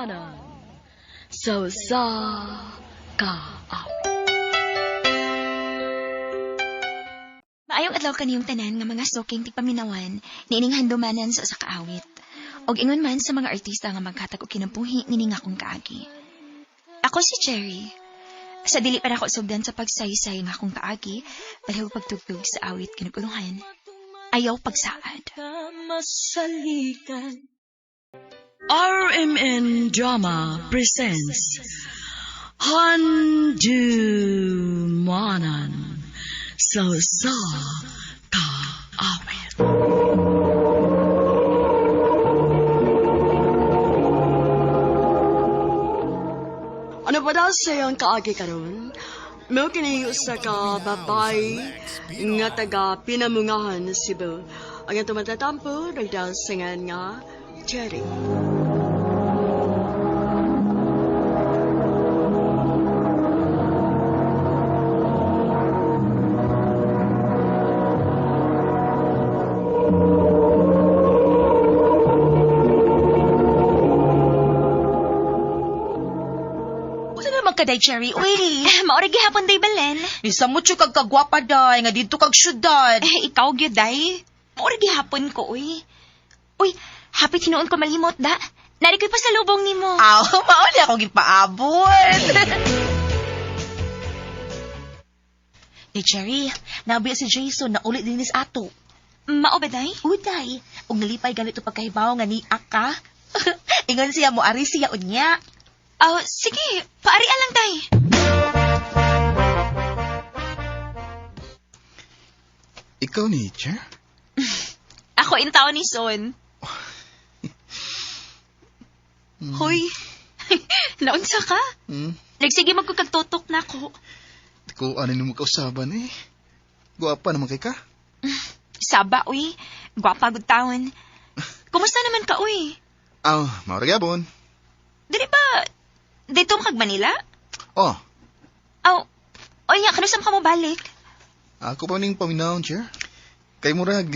Dumanan sa kaawit. Maayong adlaw kaniyong tanan nga mga soking tigpaminawan niining handumanan sa kaawit. Og ingon man sa mga artista nga maghatag og kinabuhi nining akong kaagi. Ako si Cherry. Sa dili pa nako sugdan sa pagsaysay nga akong kaagi, pareho pagtugtog sa awit kinuguluhan. Ayaw pagsaad. RMN Drama presents Handumanan sa kaawit. Ano ba daw sayang kaagi karon? Mo kini usa ka babay nga taga Pinamungahan, Cebu. Ang atong matatampo nagdasingan nga Cherry. Kaday, Cherry. Uy, maorig gihapon day balen. Isa mo siya kag kagwapa day, nga dito kag syudad. Ikaw gyud day. Maorig gihapon ko, uy. Uy, hapit hinuon ko malimot da. Nari ko'y pasalubong nimo. Aw, mauli akong gipaabot. Ni Cherry, nabiya si Jason na ulit din sa ato. Mao ba day? Uday, ug nalipay ganito pagkahibaw nga ni Aka. Ingon siya mo ari siya unya. Sige, paarian lang tay. Ikaw ni Cher? Ako in taon ni Son. Hoy, naunsa ka? Nagsige magkukagtutok na ako. Ko ano mo kausaban eh. Guwapa naman kay ka. Saba, uy. Gwapa gud taon. Kumusta naman ka, uy? Mauragabon. Dili ba, dito mo kag Manila? Oh, Oy nga, kanusam ka mo balik? ako pa ning paminawon, Cher. Kay murag,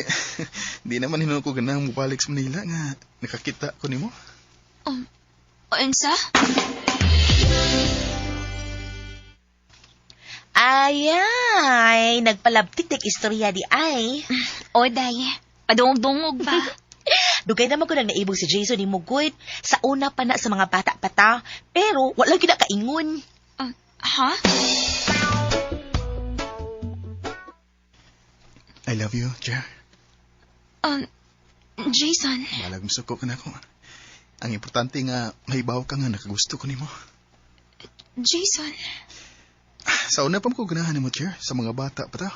di naman hinuon ko ganang mubalik sa Manila nga nakakita ko nimo. Unsa? Ay, nagpalabtik tek istorya di ay. O, day. Padungog-dungog ba? Dugay naman ko nang naibog si Jason ni Mugoy sa una pa na sa mga bata-bata, pero wala gina kaingon. Ha? I love you, Cher. Jason. Malag musuko ka na ako. Ang importante nga, mahibaw ka nga nakagusto ko nimo. Jason. Sa una pa ko ganahan mo, Cher, sa mga bata pa ta.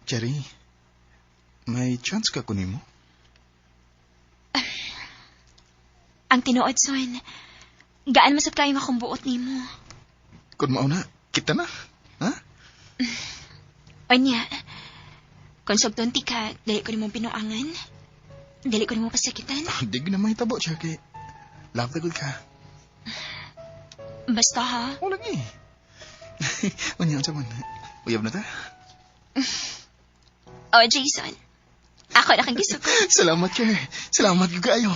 Cherry, may chance ka kunin mo? Ang tinuod, Son. Gaan masab kayo akong buot nimo. Kung mauna, kita na. Ha? Onya. Kung sugtunti ka, dali ko nimong pinuangan. Dali ko nimong pasakitan. Di ko na mahitabo, Cher, kay love the good ka. Basta ha. O lagi. Unya, sa man. Uyab na ta? Jason. Ako na kang gusto ko. Salamat, Cher. Salamat ko kayo.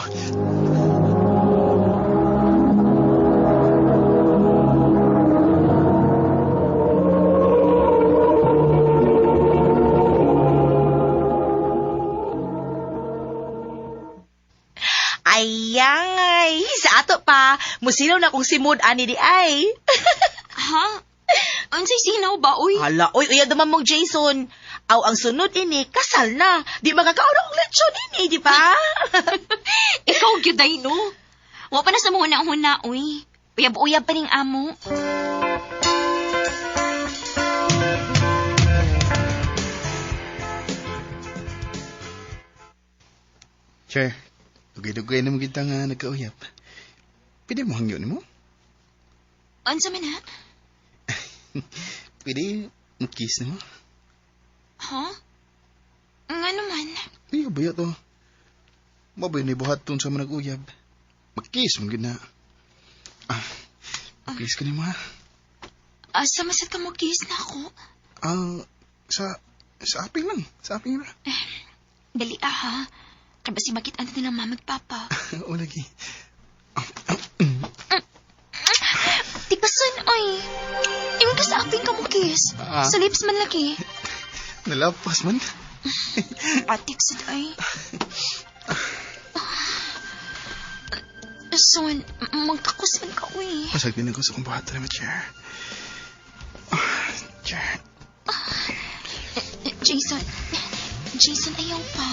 Ayay, sa ato pa, musilaw na kong simod ani di ay. Ha? Unsay sinaw ba, uy? Hala, oy, uyad naman mong Jason. Aw, ang sunod ini, kasal na. Di magkakaon akong lechon ini, di ba? Ikaw gyuday no. Wa pa na sa muna-huna, uy. Uyab-uyab pa ning amo. Cher, dugay-dugay na mo kita nga nagkauyap. Pwede mo hangyo ni mo? Unsa man ha? Pwede mag-kiss ni mo? Ha? Nga naman. Ay, baya to. Mabay na ibuhat sa mga nag-uyab. Mag-kiss mo gina. Mag-kiss ka ni mo ha? Sa masat ka mo kiss na ako. Sa aping lang. Sa aping lang. Dali ha. Kaya basi makitaan nilang mama at papa. O lagi. Tikasan ay. Ingon ka sa aping kamukis. Ah. Sa lips man laki. Nalapas man. Atik sad ay. Son, magkakusan ka, uy. Pasagpin ako sa kumbata naman, Chair. Chair. Jason, ayaw pa.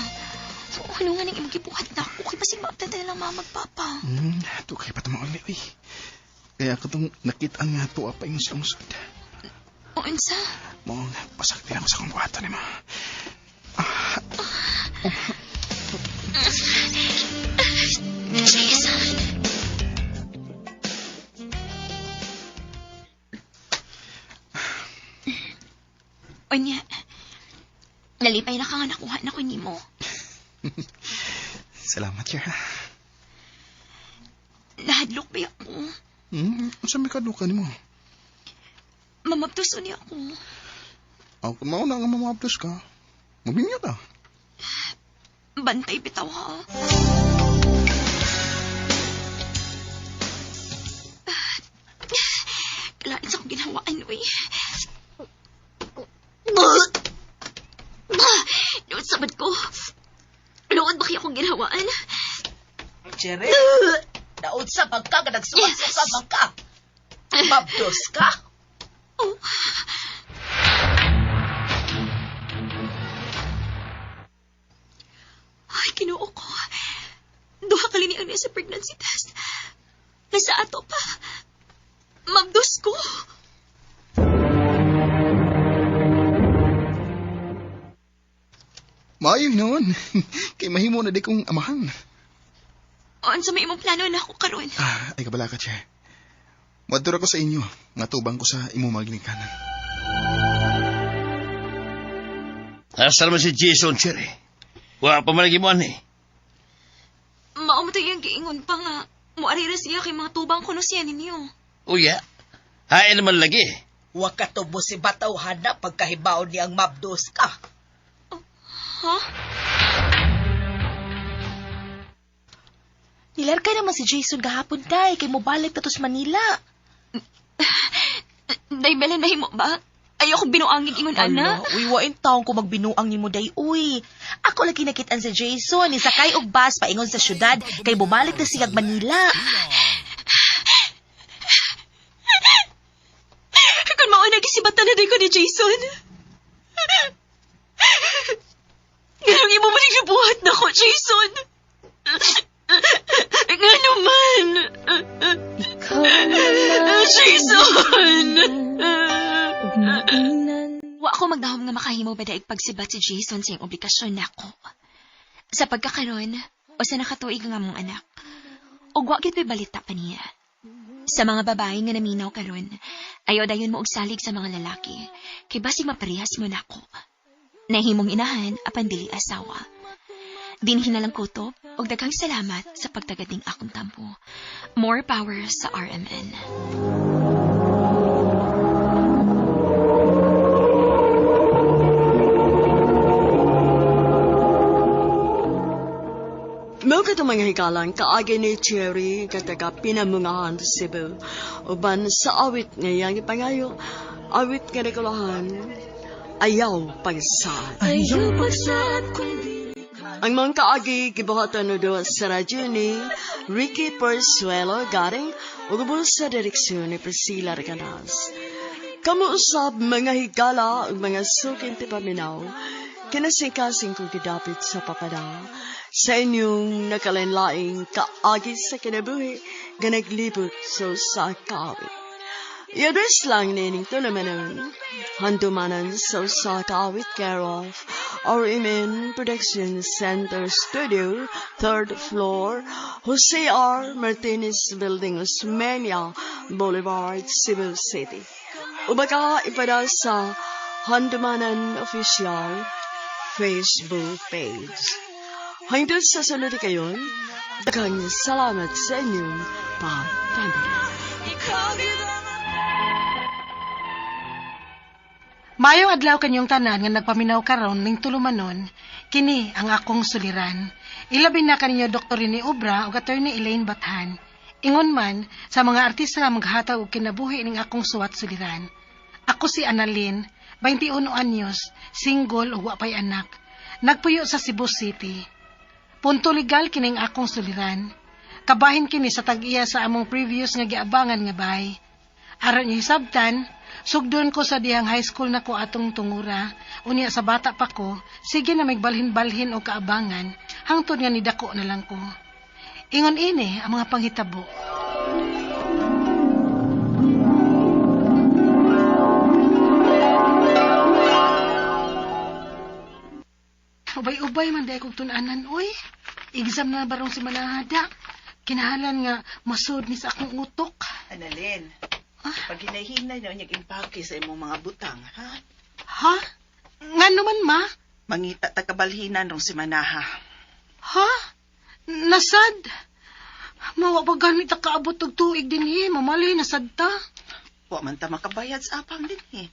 Ano nga nang imagibuhat na ako? Kaya basi maagtantay lang mama at papa. Ito kayo pa uli, uy. Kaya ako itong nakita nga ito apa yung silungsod. O, unsa? Mong pasagpin ako sa kumbata naman. Jason. Onya, nalipay na ka nga nakuha na ko ni mo. Salamat, Chair. Nahadlok ba ako? Saan may kadukan mo? Mamaptos ni ako. Kung mauna nga mamaptos ka, mabinya ka. Bantay bitaw ha. Kalain sa akong ginhawaan, uy. Luod sabad ko. Luod ba kaya akong ginhawaan? Jerry, daod sa bangka ka nagsuwasok sa bangka. Mabdos ka? Ay, kinuo ko. Duha ka liniang niya sa pregnancy test. Nasa ato pa. Mabdos ko. Maayo naman. Kay mahimo na di kong amahan. On sa may imong plano na ako karon. Ay kabala ka, Chair. Madura ko sa inyo. Matubang ko sa imo maginikanan. Asa naman si Jason, Cherry? Wa pa malagi mo, ani. Maumatay yung giingon pa nga. Muarira siya kay mga tubang kuno siya ninyo. Uya, hain naman lagi. Wa ka tubo si bataw hanap pagkahibaon niyang mabdos ka. Ha? Nilarkay naman si Jason gahapon, day. Kay mo balik na to sa Manila. Day, Belen, mo ba? Ayoko binuangin ingon, ana. Uy, wain taong ko magbinuang ni mo, day. Uy, ako lagi nakitaan si Jason. Nisakay og bus paingon sa syudad. Kay bumalik na siya Manila. Kung maunag isibatan na day ko ni Jason. Ganong imo man nagbuhat na ko, Jason. Nga naman. Jason! Wa ako magdahom nga makahimo ba daig pagsibat si Jason sa iyong obligasyon nako. Sa pagkakaroon, o sa nakatuig nga mong anak, o wa gid balita pa niya. Sa mga babae nga naminaw karon, ayaw dayon mo og salig sa mga lalaki, kay basig maparehas mo nako. Nahimong inahan apan dili asawa. Dinhi na lang kutob og daghang salamat sa pagtagading akong tampo. More power sa RMN. Mo ka mga hikalang kaagi ni Cherry kataga pinamungahan sa Cebu. Uban sa awit ngayang ipangayo, awit nga rekulahan, ayaw pagsad. Ayaw pagsad kung Ang mga kaagi gibuhatan no do sa radyo ni Ricky Persuelo garing ugubol sa direksyon ni Priscilla Reganas. Kamuusab mga higala ug mga sukin ti paminaw, kinasingkasing kong gidapit sa papada sa inyong nakalinlaing kaagi sa kinabuhi nga naglibot sa kaawit. I-address lang nining to naman handumanan sa kaawit care of RMN Production Center Studio, 3rd floor, Jose R. Martinez Building, Osmeña Boulevard, Cebu City. Ubaga ipada sa Handumanan Official Facebook page. Hanggang sa sunod kayon, daghang salamat sa inyong pagtanggap. Mayong adlaw kanyong tanan nga nagpaminaw karon ning tulumanon, kini ang akong suliran. Ilabi na kaninyo Dr. Rene Obra ug Attorney Elaine Bathan. Ingon man sa mga artista nga maghatag og kinabuhi ning akong suwat suliran. Ako si Annalyn, 21 anyos, single ug wa pay anak. Nagpuyo sa Cebu City. Punto legal kining akong suliran. Kabahin kini sa tag-iya sa among previous nga giabangan nga bahay. Aron niyo hisabtan, sugdon ko sa dihang high school na ko atong tungura. Unya sa bata pa ko, sige na magbalhin-balhin o kaabangan, hangtod nga nidako na lang ko. Ingon ini ang mga panghitabo. Ubay-ubay man dahil kong tunanan, oy. Exam na barong si Manahada. Kinahalan nga masud ni sa akong utok. Annalyn, pag hinahinay na niyag impake sa imong mga butang, ha? Ha? Nga naman, ma? Mangita takabalhinan rong si Manaha. Ha? Nasad? Mawa pa ganit na kaabot og tuig din mamalay nasad ta. Wa man ta makabayad sa apang din eh.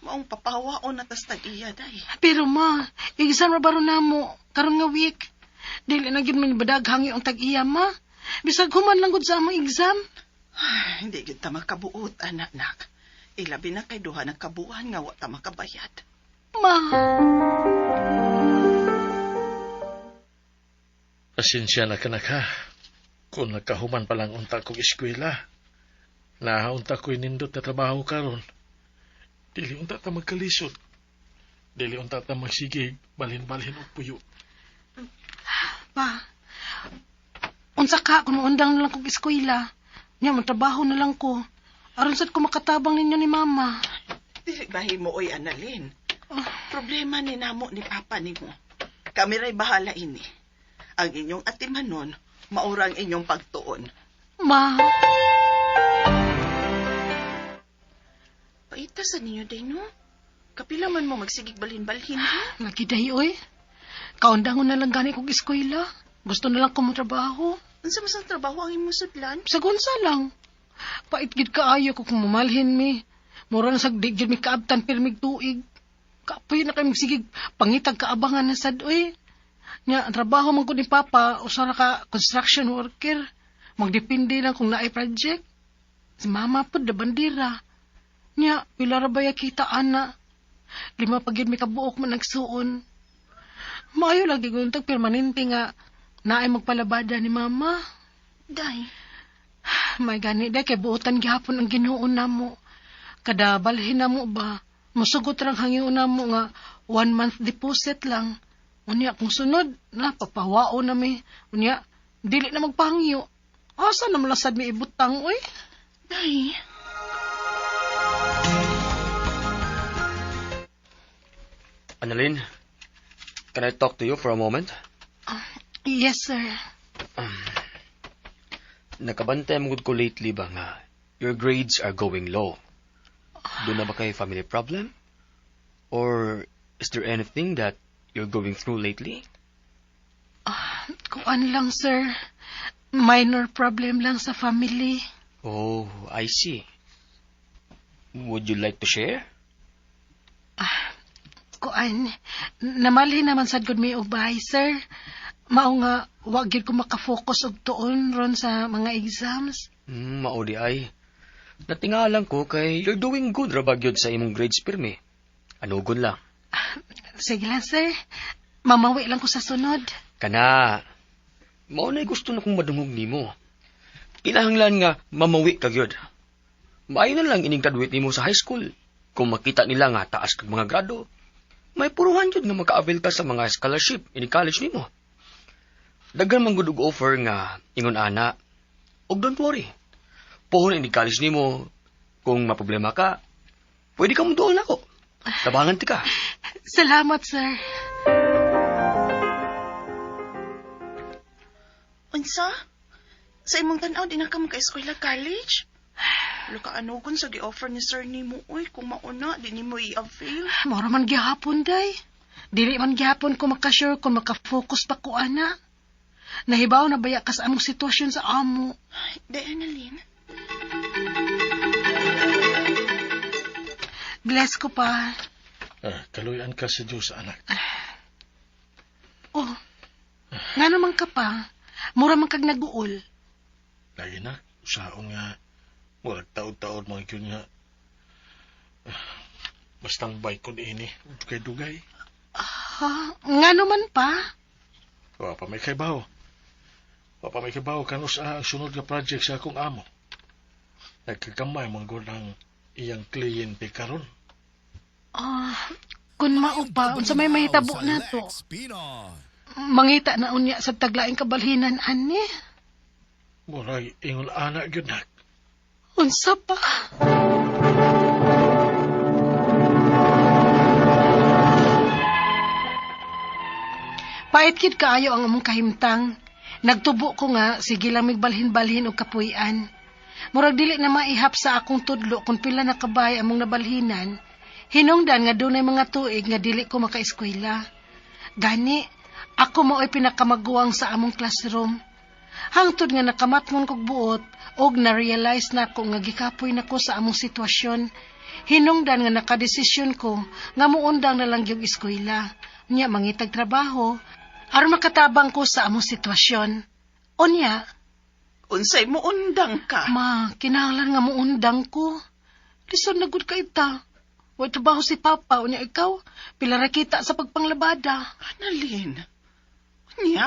Maong papawaon na tas tag-iya, day. Pero ma, exam na baron na mo, karon nga week. Dili na gyud man badaghang yung tag-iya, ma. Bisag human lang gud sa among exam. Hindi gyud ta makabuot, anak. Ilabi na kay duha ng kabuan nga wa ta makabayad. Ma. Pasensya na kanak ha. Kung nagkahuman pa lang unta kong eskwela, nahaunta ko'y nindot na trabaho karon. Dili unta ta magkalisod. Dili unta ta magsigig, balhin-balhin og puyo. Pa, unsa ka kung undang na lang kong eskwela. Nya, magtrabaho na lang ko. Aron sad ko makatabang ninyo ni mama. Dili bahimo oy, Annalyn. Problema ni namo ni papa nimo. Kami ray bahala ini. Ang inyong atimanon, maurang inyong pagtuon. Ma. Paita sa ninyo, day, no? Kapila man mo magsigig balhin-balhin, ha? Lagi day, oy. Kaundangon na lang gani kong eskwela. Gusto na lang ko trabaho. Unsa mas ang trabaho ang imong sudlan? Sa gunsa lang. Pait gid kaayo ko kung mamalhin mi. Mura na sagdig gid mi kaabtan pirmig tuig. Kapoy na kay magsigig pangitag kaabangan na sad, oy. Nya, ang trabaho man ko ni Papa, usara ka construction worker. Magdepende lang kung naay project. Si Mama po, da bandira. Nya, pila ra baya kita, ana. 5 pagid may kabuok man nagsuon. Maayo lagi guntag permanente nga naay magpalabada ni Mama. Day. May gani, day, kay buotan gihapon ang ginuon na mo. Kada balhin na mo ba, musugot rang hangin na mo nga 1 month deposit lang. Unya, kung sunod, papawao na mi. Unya, dili na magpahangyo. Asa na malasad mi ibutang, oy? Day. Annalyn, can I talk to you for a moment? Yes, sir. Nakabantay mo ko lately ba nga your grades are going low? Doon na ba kay family problem? Or is there anything that you're going through lately? Kuan lang, sir. Minor problem lang sa family. Oh, I see. Would you like to share? Kuan, namalhin naman sad gud mi og bahay, sir. Mao nga, wa gyud ko makafocus og tuon ron sa mga exams. Maudi ay. Natingalan ko kay you're doing good ra ba gyud sa imong grades pirmi. Anugon lang. Sige lang, sir. Mamawi lang ko sa sunod. Kana. Mao na gusto na kong madungog nimo. Kinahanglan nga mamawi ka gyud. Maayo na lang ining graduate nimo sa high school. Kung makita nila nga taas kag mga grado, may puruhan jud nga maka-avail ka sa mga scholarship ini college nimo. Daghan man gud og offer nga ingon ana. Og don't worry. Pohon ini college nimo kung maproblema ka, pwede ka mo doon ako. Tabangan ti ka. Salamat, sir. Unsa? Sa imong tan-aw di na ka maka-eskwela college? Luka anugon sa gi-offer ni sir nimo, uy, kung mauna di nimo i-avail. Mora man gihapon, day. Dili man gihapon ko makasure kung makafocus pa ko, ana. Nahibaw na baya ka sa among sitwasyon sa amo. Day, Annalyn. Bless ko pa. Kaluyan ka sa Diyos, anak. Oh, nga naman ka pa. Mura man kag naguol. Lagi na, usaon nga, walang taod-taod mga yun nga. Bastang bay ko ini, dugay-dugay. Ha? Nga naman pa? Wa pa may kaybaw. Wa pa may kaybaw kano sa ang sunod nga project sa akong amo. Nagkagamay mga gunang iyang kliyente karon. Kung maupa, unsa may mahitabo na to. Mangita na unya sa taglaing kabalhinan, ani. Murag ingon anak yun na. Unsa pa? Paitkid kaayo ang among kahimtang. Nagtubo ko nga, sige lang migbalhin-balhin og kapuy-an. Murag dili na maihap sa akong tudlo kung pila na kabay among nabalhinan. Hinungdan nga dunay mga tuig nga dili ko makaeskwela. Gani, ako mao'y pinakamaguwang sa among classroom. Hangtod nga nakamatngon kog buot, og na-realize na ko nga gikapoy na ko sa among sitwasyon. Hinungdan nga nakadesisyon ko nga muundang na lang yung eskwela. Nya mangitag trabaho, aron makatabang ko sa among sitwasyon. Unya, Unsay mo undang ka? ma, kinahanglan nga muundang ko. Lison na gud ka ita. Way trabaho si Papa, unya ikaw, pila ra kita sa pagpanglabada. Annalyn, unya,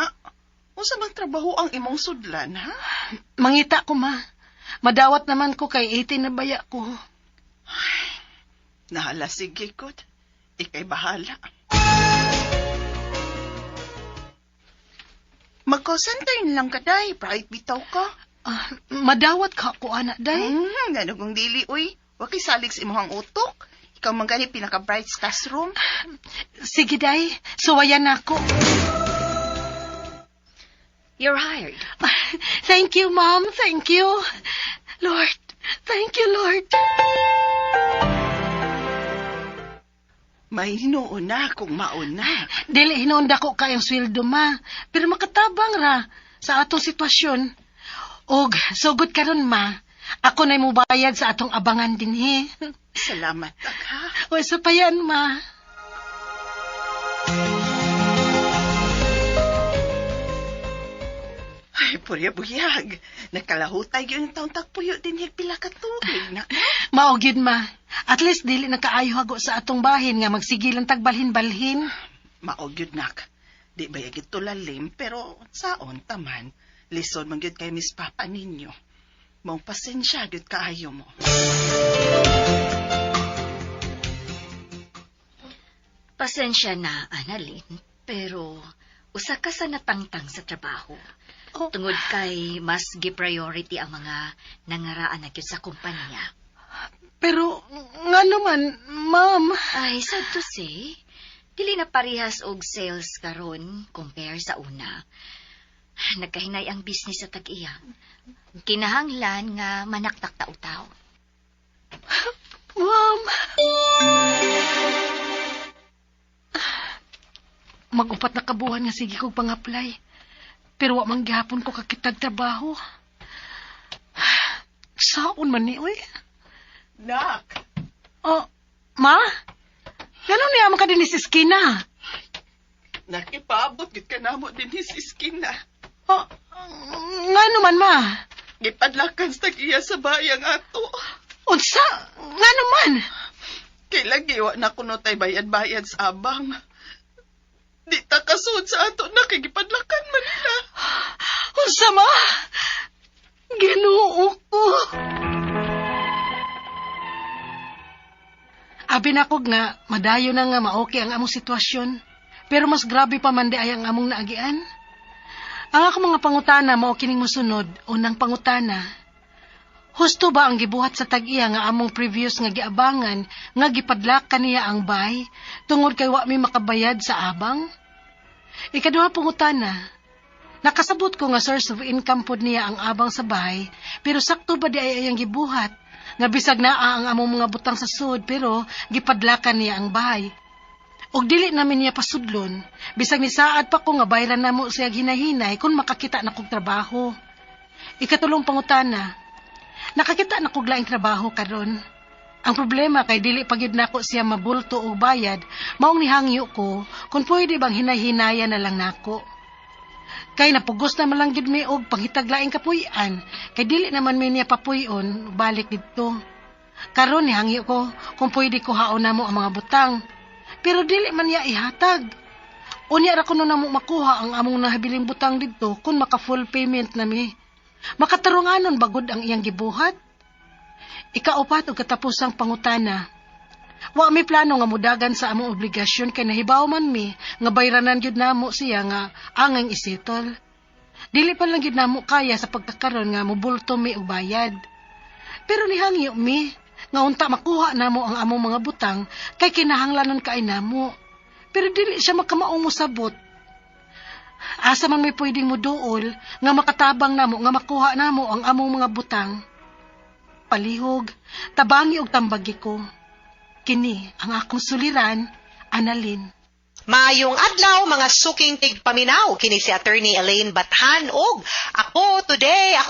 unsa bang trabaho ang imong sudlan, ha? Mangita ko, ma. Madawat naman ko kay 18 na baya ko. Nahala, sige, good. Ikay bahala. Magko-center lang ka, day. Bright bitaw ka. Madawat ka ko, anak, day. Ganun kong dili, uy. Wakay salig sa imong utok. Ikaw man gani pinaka-bright sa classroom. Sige, day. Suwayan ako. You're hired. Thank you, Mom. Thank you. Lord. Thank you, Lord. May hinuon na kung mauna. Dili hinunda ko kayang sweldo, ma. Pero makatabang ra sa atong sitwasyon. Og, sugod karon, ma. Ako na'y mubayad sa atong abangan din, he. Salamat, ha? O, isa pa yan, ma. Ay, purya-buyag. Nakalahutay yun yung taong tagpuyo din higpila ka tubig na. Maugid, ma. At least dili nakaayo hago sa atong bahin nga magsigilan tagbalhin-balhin. Maogyod nak. Di ba yagit tulalim, pero saon taman. Lison man gyud kay Miss Papa ninyo. Mong pasensya gyud kaayo mo. Pasensya na, Annalyn, pero usa ka sa natangtang sa trabaho. Tungod kay mas gi-priority ang mga nangaraan na gyud sa kumpanya. Pero, nga naman, ma'am. Ay, sad to say, dili na parehas og sales karon compare sa una. Nagkahinay ang business sa tag-iya. Kinahanglan nga manaktak tautaw. Ma'am. Mag-upat na kabuhan nga sige kong pang-apply. Pero wa man gihapon ko kakitag trabaho. Saon man ni, uy? Nak! Oh, ma? Ganun niya man ka din si Skina? Nakipaabot gyud ka namo din si Skina. Oh, nga naman, ma? Gipadlakan sa tag-iya sa bayang ato. Unsa? Nga naman? Kay lagi wa na kuno tay bayad-bayad sa abang. Di ta kasud sa ato na kay gipadlakan man nila. Unsa, ma? Ginoo ko. Abi na ko nga, madayo na nga maoki ang among sitwasyon. Pero mas grabe pa man di ay ang among naagian. Ang ako mga pangutana mao kining mosunod. Unang pangutana, husto ba ang gibuhat sa tag-iya nga among previous nga giabangan nga gipadlakan niya ang bay tungod kay wa mi makabayad sa abang? Ikaduha pangutana, nakasabot ko nga source of income pod niya ang abang sa bay, pero sakto ba di ay ang gibuhat nga bisag naa ang among mga butang sa sud pero gipadlakan niya ang bay? Og dili namin niya pasudlon, bisag ni saad pa ko nga bayran namo siya hinahinay kung makakita na kog trabaho. Ikatulong pangutana, nakakita na kog laing trabaho karon. Ang problema kay dili pagyud nako siya mabulto og bayad, maong nihangyo ko kung pwede bang hinay-hinaya na lang nako. Kay napugos na malang gyud mi og panghitaglaing kapuy-an, kay dili naman mi niya papuy-on balik didto. Karon nihangyo ko kung pwede ko haon namo ang mga butang, pero dili man niya ihatag. Unya ra kuno namo makuha ang among nahabiling butang didto kung maka full payment na mi. Makatarunganon bagod ang iyang gibuhat. Ikaupat og katapusang pangutana. Wa mi plano nga mudagan sa among obligasyon kay nahibaw man mi nga bayranan gyud namo siya nga angeng isetol. Dili pa lang gyud namo kaya sa pagkakaron nga mobulto mi og bayad. Pero nihangyo mi nga unta makuha namo ang among mga butang kay kinahanglanon kay namo. Pero dili siya makamaong mosabot. Asa man may pwedeng muduol nga makatabang namo nga makuha namo ang among mga butang. Palihog, tabangi og tambagi ko. Kini ang akong suliran, Annalyn. Maayong adlaw mga suking tigpaminaw kini si Attorney Elaine Bathan og ako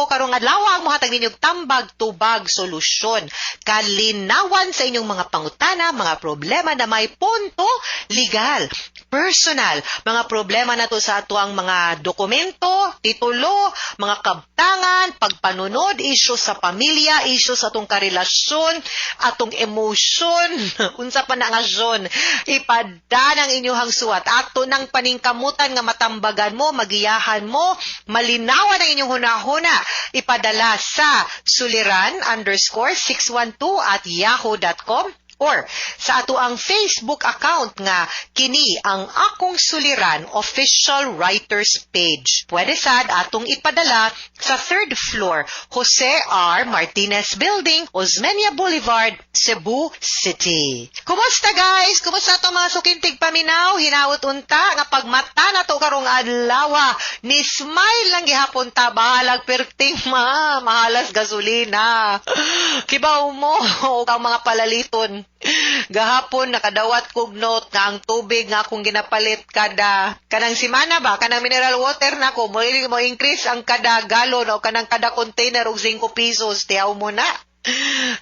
karong adlaw ang mohatag ninyong tambag tubag solusyon kalinawan sa inyong mga pangutana, mga problema na may punto legal, personal, mga problema na to sa atuang mga dokumento, titulo, mga kabtangan, pagpanunod, isyu sa pamilya, isyu sa atong karelasyon, atong emosyon, unsa pa na nga zon, ipada ng inyong suwat ato ng paningkamutan nga matambagan mo, magiyahan mo, malinawan ang inyong hunahuna, ipadala sa suliran_612@yahoo.com or sa ato ang Facebook account nga kini ang Akong Suliran Official Writers Page. Pwede sad atong ipadala sa 3rd floor, Jose R. Martinez Building, Osmeña Boulevard, Cebu City. Kumusta guys? Kumusta to mga sukintig paminaw? Hinawot unta nga pagmata na to karong adlaw. Ni smile lang gihapon ta, bahalag perting mahalas gasolina. Kibaw mo ang mga palaliton. Gahapon nakadawat kog note nga ang tubig nga akong ginapalit kanang simana ba, kanang mineral water nako mo increase ang kada galon o kanang kada container og 5 pesos, tiyaw mo na.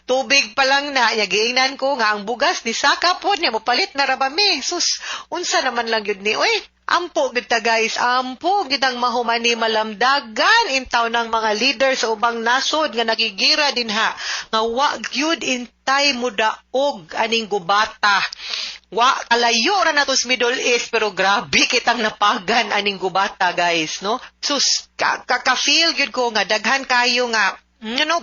Tubig pa lang na, yagiingnan ko nga ang bugas ni saka po niya, mapalit na rabami. Sus, unsa naman lang yun ni, oy, ampo kita guys, ampo kitang mahumani malamdagan intaw ng mga leader sa ubang nasod nga nagigira din ha, nga wag yun intay mo daog aning gubata. Wa kalayo ra nato sa Middle East pero grabe kitang napagan aning gubata guys, no? Sus, ka-feel gyud ko nga daghan kayo nga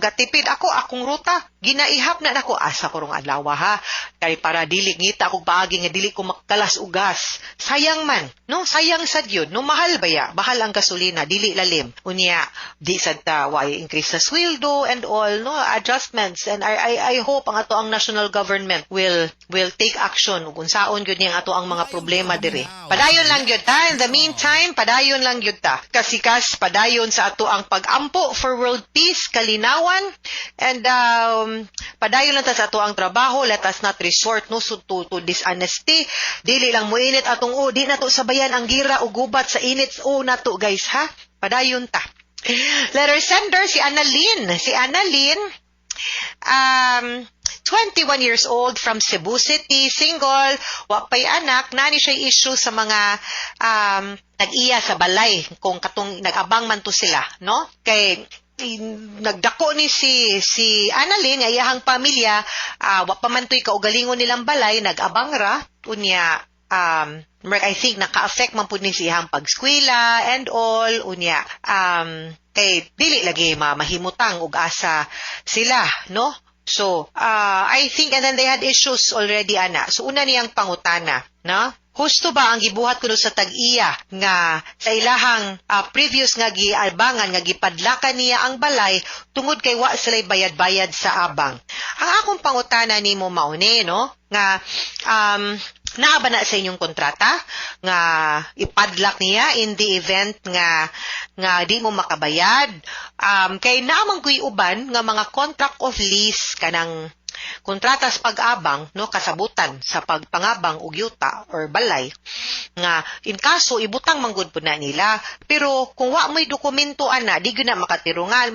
gatipid akong ruta. Ginaihap na nako asa ko rong adlaw ha. Kay para dili ngita akong paagi nga dili ko makalas ugas. Sayang man, no? Sayang sad yun. No mahal baya, bahal ang gasolina, dili lalim. Unya, di sad ta why increase sa sweldo and all, no? Adjustments, and I hope ang ato ang national government will take action ug unsaon gyud niyang ato ang mga problema diri. Padayon lang gyud ta. In the meantime, padayon lang gyud ta. Kasikas padayon sa ato ang pag-ampo for world peace, kalinawan, and padayon lang ta sa ato ang trabaho. Let us not resort no to dishonesty. Dili lang muinit atong di na to sabayan ang gira o gubat sa init nato guys ha. Padayon ta. Letter sender si Annalyn. Si Annalyn 21 years old from Cebu City, single, wa pay anak, nani siya issue sa mga nag-iya sa balay kung katong nag-abang man to sila, no? Kay nagdako ni si Annalyn nga iyahang pamilya, wa pa man to'y kaugalingon nilang balay, nag-abang ra, unya I think naka-affect man po ni siyang pagskwela and all, unya kay dili lagi mahimutang ug asa sila, no? So I think, and then they had issues already ana. So una niyang pangutana, no? Husto ba ang gibuhat kuno sa tag-iya nga sa ilahang previous nga gialbangan nga gipadlakan niya ang balay tungod kay wa sila'y bayad-bayad sa abang. Ang akong pangutana nimo mauni, no? Nga naa ba na sa inyong kontrata nga ipadlak niya in the event nga di mo makabayad? Kay naamang kuy uban nga mga contract of lease kanang kontrata sa pag-abang, no, kasabutan sa pagpangabang og yuta or balay nga in kaso ibutang manggod po na nila, pero kung wa mo'y dokumento ana di gyud na makatirungan,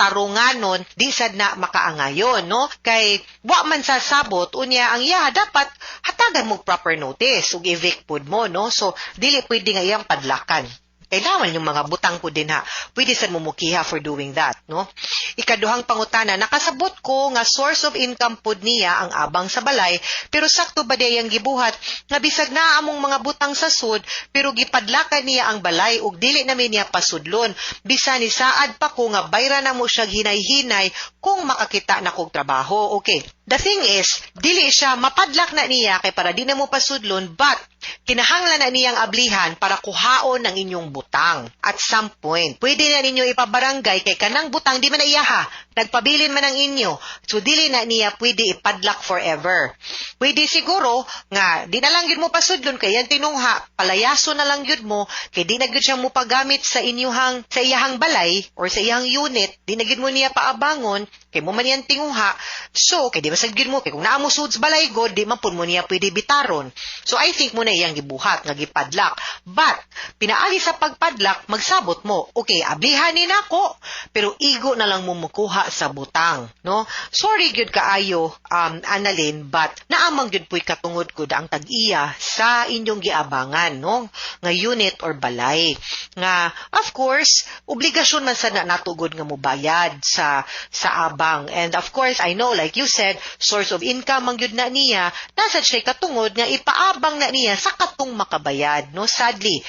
tarunganon di sad na makaangayon, no? Kay wa man sa sabot unya ang iya dapat hatagan mo proper notice ug evict pud mo, no? So dili pwede nga iyang padlakan. Kailangan yung mga butang po din ha. Pwede sa mumukiha for doing that, no? Ikaduhang pangutana, nakasabot ko nga source of income po niya ang abang sa balay, pero sakto ba diyang gibuhat nga bisag na among mga butang sa sud, pero gipadlakan niya ang balay ug dili namin niya pasudlon. Bisan ni saad pa ko nga bayra na mo siya hinay-hinay kung makakita na kog trabaho. Okay. The thing is, dili siya mapadlak na niya kay para di na mo pasudlon, but kinahanglan na niyang ablihan para kuhaon ng inyong butang. At some point, pwede na ninyo ipabarangay kay kanang butang di man na iyaha, nagpabilin man ang inyo, so dili na niya pwede ipadlak forever. Pwede siguro nga di na lang yun mo pasudlon kay yan tinungha, palayaso na lang yun mo kay di na gyud siya mo pagamit sa iyahang balay or sa iyahang unit, di na gyud mo niya paabangon kay mo man yan tinguha. So kay di masag gyud mo kay kung naa mo suds balay god di man pud mo niya pwede bitaron. So I think mo na iyang gibuhat nga gipadlak. But pinaali sa pagpadlak magsabot mo, okay, ablihan ni nako pero igo na lang mo mukuha sa butang, no? Sorry gyud kaayo Annalyn, but naamang gyud puy katungod gud ang tag-iya sa inyong giabangan, no? Nga unit or balay. Nga of course obligasyon man sad na natugod nga mobayad sa abang. And of course I know like you said, source of income ang gyud na niya, nasa siya katungod nga ipaabang na niya sa katong makabayad, no? Sadly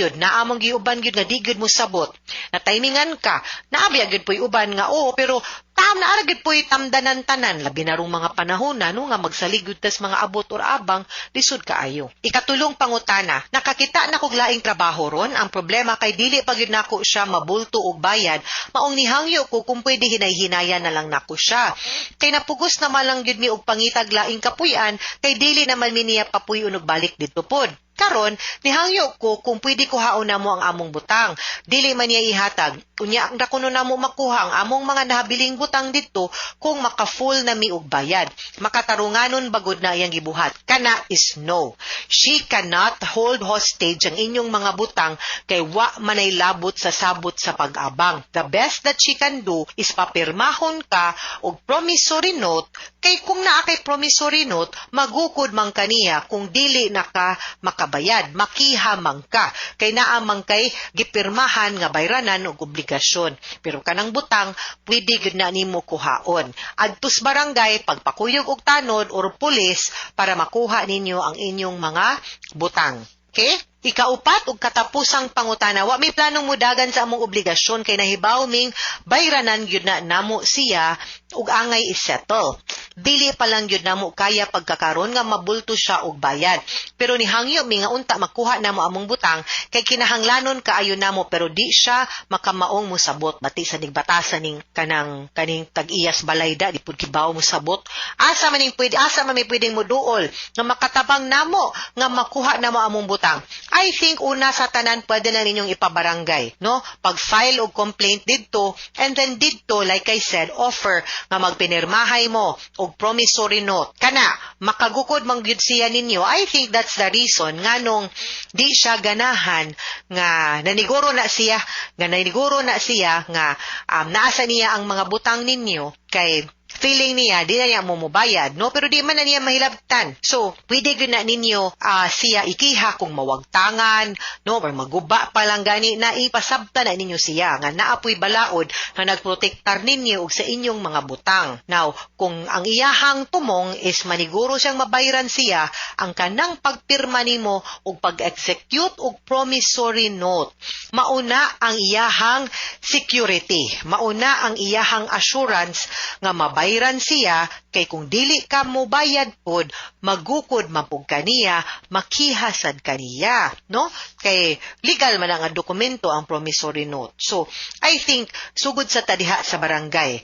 gyud naamang giuban gyud nga di gyud mo sabot na timingan ka, naabi gyud puy uban nga pero na aragid po'y tamdanan tanan, labi na rong mga panahon na, no, nga magsaligod tas mga abot or abang, lisod kaayo. Ikatulong pangutana, nakakita na kog laing trabaho ron, ang problema kay dili pag yun nako siya mabulto og bayad, maong nihangyo ko kung pwede hinay-hinayan na lang nako siya. Kay napugos naman lang yun mi og pangitag laing kapuyan, kay dili naman mi niya papuyon og balik dito pod. Karon, nihangyo ko kung pwede kuhaon na mo ang among butang. Dili man niya ihatag. Unya, ang dakuno na mo makuha ang among mga nahabiling butang dito kung maka-full na mi og bayad. Makatarunganon bagod na iyang gibuhat. Kana is no. She cannot hold hostage ang inyong mga butang kay wa manay labot sa sabot sa pag-abang. The best that she can do is papirmahon ka og promissory note kay kung naa kay promissory note, magukod man kaniya kung dili na ka makabayad, makihamang ka. Kay naamang kay gipirmahan nga bayranan og obligasyon. Pero kanang butang, pwede gyud na nimo kuhaon. Adtos barangay, pagpakuyog og tanod or pulis para makuha ninyo ang inyong mga butang. Okay? Ikaupat ug katapusang pangutana, wa may planong mudagan sa among obligasyon kay nahibaw ming bayranan gyud na namo siya ug angay isettle. Dili pa lang gyud namo kaya pagkakaron nga mabulto siya og bayad. Pero nihangyo mi nga unta makuha namo among butang kay kinahanglanon kaayo namo pero di siya makamaong musabot bati sa nigbatasan ning kaning tag-iyas balayda di pud kibaw musabot. Asa man may pwedeng moduol nga makatabang namo nga makuha namo among butang. I think una sa tanan pwede na ninyong ipabarangay, no? Pag-file og complaint didto, and then didto, like I said, offer nga magpinirmahay mo og promissory note. Kana, makagukod man gyud siya ninyo. I think that's the reason nga nung di siya ganahan nga naniguro na siya nga naasa niya ang mga butang ninyo kay feeling niya, di na niya mumubayad, no? Pero di man na niya mahilabtan. So, pwede gyud na ninyo siya ikiha kung mawagtangan, no? Or maguba pa lang gani na ipasabta na ninyo siya nga naapoy balaod na nagprotektar ninyo og sa inyong mga butang. Now, kung ang iyahang tumong is maniguro siyang mabayran siya, ang kanang pagpirma nimo og pag-execute og promissory note, mauna ang iyahang security, mauna ang iyahang assurance nga mabayran siya kay kung dili ka mo bayad pod magukod mapug kaniya makihasad kaniya, no? Kay legal man ang dokumento ang promissory note. So I think sugod sa tadiha sa barangay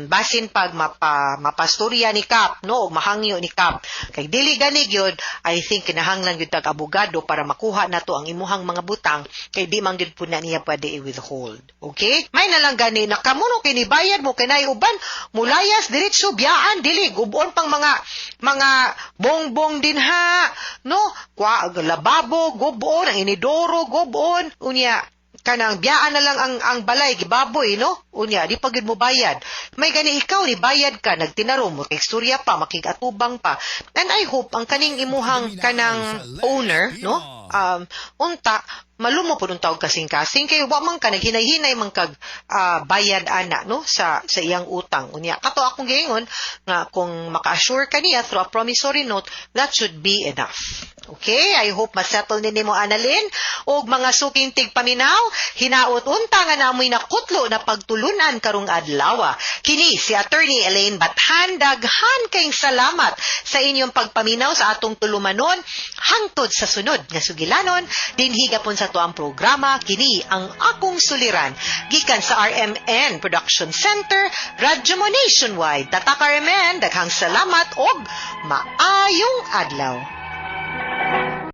basin pag mapastorya ni Kap, no, og mahangyo ni Kap kay dili gani gyud, I think kinahanglan gyud tag abogado para makuha nato ang imuhang mga butang kay di man gyud pud na niya pwede i-withhold. Okay? May na lang gani nakamuno kini bayad mo kay uban mulayas diretso biyaan dili gubon pang mga bongbong din ha, no? Lababo gubon, ang inidoro gubon unya kanang biyaan na lang ang balay gibaboy no unya di pagid mo bayad may gani ikaw ni bayad ka nagtinaro mo kay istorya pa makigatubang pa and I hope ang kaning imuhang kanang owner no unta malumo pud ang tawag kasing-kasing kay wa man ka naghinay-hinay man kag bayad ana no sa iyang utang unya kato akong giingon nga kung maka-assure ka niya through a promissory note that should be enough. Okay, I hope ma-settle ni mo Annalyn og mga suking tigpaminaw hinaot unta nga namoy nakutlo na pagtulunan karong adlaw. Kini si Attorney Elaine Bathan, daghan kayong salamat sa inyong pagpaminaw sa atong tulumanon hangtod sa sunod nga sugilanon dinhi gapon sa tuang programa kini ang akong suliran gikan sa RMN Production Center Radyo Mo Nationwide. Tataka Remen, daghang salamat og maayong adlaw.